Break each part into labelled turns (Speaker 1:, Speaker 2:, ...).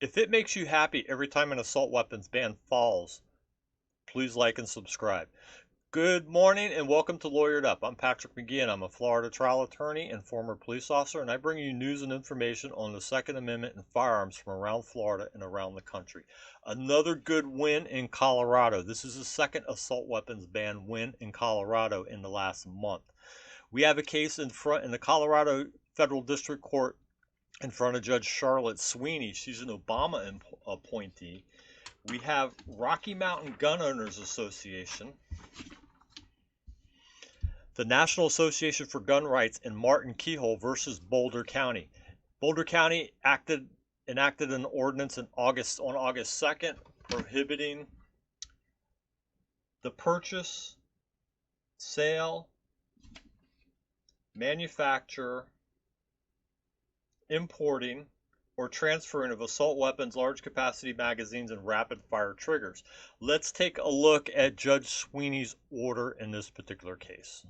Speaker 1: If it makes you happy every time an assault weapons ban falls, please like and subscribe. Good morning and welcome to Lawyered Up. I'm Patrick McGee and I'm a Florida trial attorney and former police officer, and I bring you news and information on the Second Amendment and firearms from around Florida and around the country. Another good win in Colorado. This is the second assault weapons ban win in Colorado in the last month. We have a case in the Colorado Federal District Court in front of Judge Charlotte Sweeney. She's an Obama appointee. We have Rocky Mountain Gun Owners Association, the National Association for Gun Rights, and Martin Keyhole versus Boulder County. Boulder County enacted an ordinance on August 2nd prohibiting the purchase, sale, manufacture, importing, or transferring of assault weapons, large capacity magazines, and rapid fire triggers. Let's take a look at Judge Sweeney's order in this particular case.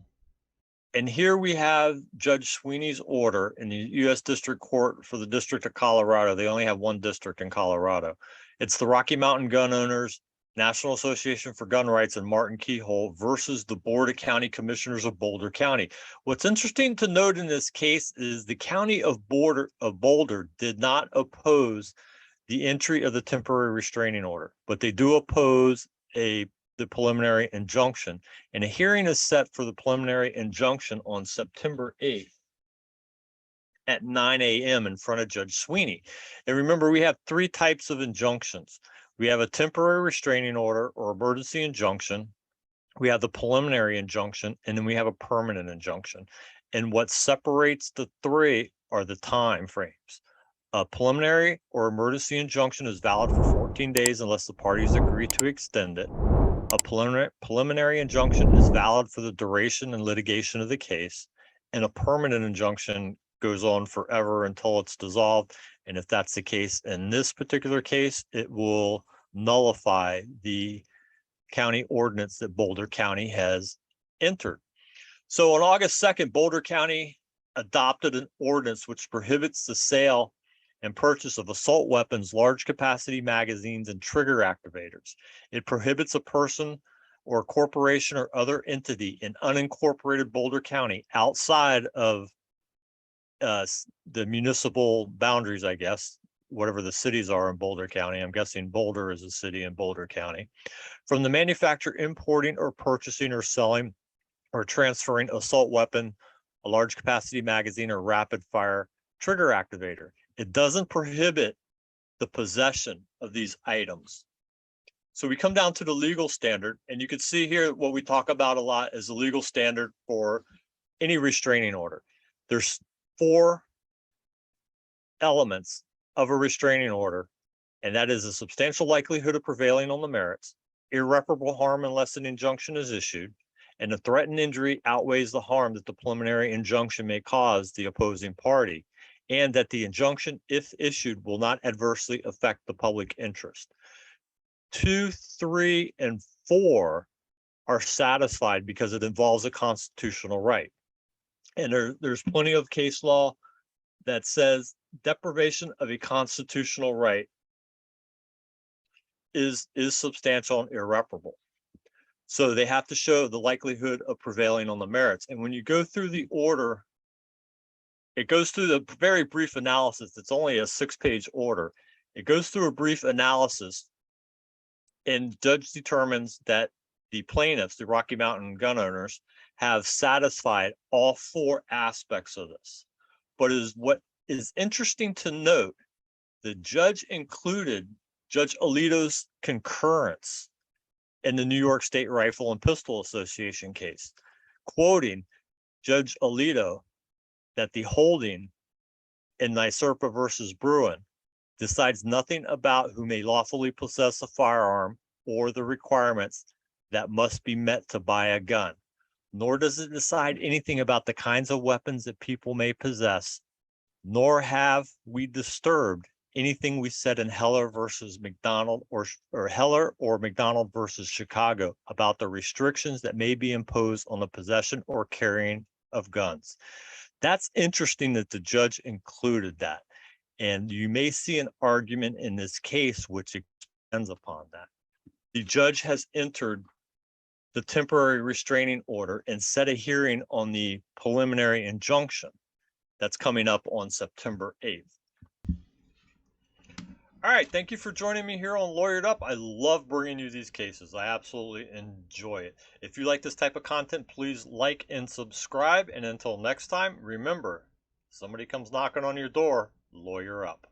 Speaker 1: And here we have Judge Sweeney's order in the U.S. District Court for the District of Colorado. They only have one district in Colorado. It's the Rocky Mountain Gun Owners, National Association for Gun Rights, and Martin Keyhole versus the Board of County Commissioners of Boulder County. What's interesting to note in this case is the County of Boulder did not oppose the entry of the temporary restraining order, but they do oppose the preliminary injunction. And a hearing is set for the preliminary injunction on September 8th at 9 a.m. in front of Judge Sweeney. And remember, we have three types of injunctions. We have a temporary restraining order or emergency injunction. We have the preliminary injunction, and then we have a permanent injunction. And what separates the three are the time frames. A preliminary or emergency injunction is valid for 14 days unless the parties agree to extend it. A preliminary injunction is valid for the duration and litigation of the case, and a permanent injunction goes on forever until it's dissolved. And if that's the case in this particular case, it will nullify the county ordinance that Boulder County has entered. So on August 2nd, Boulder County adopted an ordinance which prohibits the sale and purchase of assault weapons, large capacity magazines, and trigger activators. It prohibits a person or corporation or other entity in unincorporated Boulder County outside of the municipal boundaries, I guess, whatever the cities are in Boulder County. I'm guessing Boulder is a city in Boulder County. From the manufacturer, importing, or purchasing, or selling, or transferring assault weapon, a large capacity magazine, or rapid fire trigger activator. It doesn't prohibit the possession of these items. So we come down to the legal standard, and you can see here what we talk about a lot is the legal standard for any restraining order. There's 4 elements of a restraining order, and that is a substantial likelihood of prevailing on the merits, irreparable harm unless an injunction is issued, and the threatened injury outweighs the harm that the preliminary injunction may cause the opposing party, and that the injunction, if issued, will not adversely affect the public interest. 2, 3, and 4 are satisfied because it involves a constitutional right. And there's plenty of case law that says deprivation of a constitutional right is substantial and irreparable. So they have to show the likelihood of prevailing on the merits. And when you go through the order, it goes through the very brief analysis. It's only a 6-page order. It goes through a brief analysis, and judge determines that the plaintiffs, the Rocky Mountain Gun Owners, have satisfied all 4 aspects of this. But what is interesting to note, the judge included Judge Alito's concurrence in the New York State Rifle and Pistol Association case, quoting Judge Alito that the holding in NYSERPA versus Bruin decides nothing about who may lawfully possess a firearm or the requirements that must be met to buy a gun, nor does it decide anything about the kinds of weapons that people may possess, nor have we disturbed anything we said in Heller versus McDonald or Heller or McDonald versus Chicago about the restrictions that may be imposed on the possession or carrying of guns. That's interesting that the judge included that. And you may see an argument in this case which expands upon that. The judge has entered the temporary restraining order and set a hearing on the preliminary injunction that's coming up on September 8th. All right, thank you for joining me here on Lawyered Up. I love bringing you these cases. I absolutely enjoy it. If you like this type of content, please like and subscribe. And until next time, remember, somebody comes knocking on your door, lawyer up.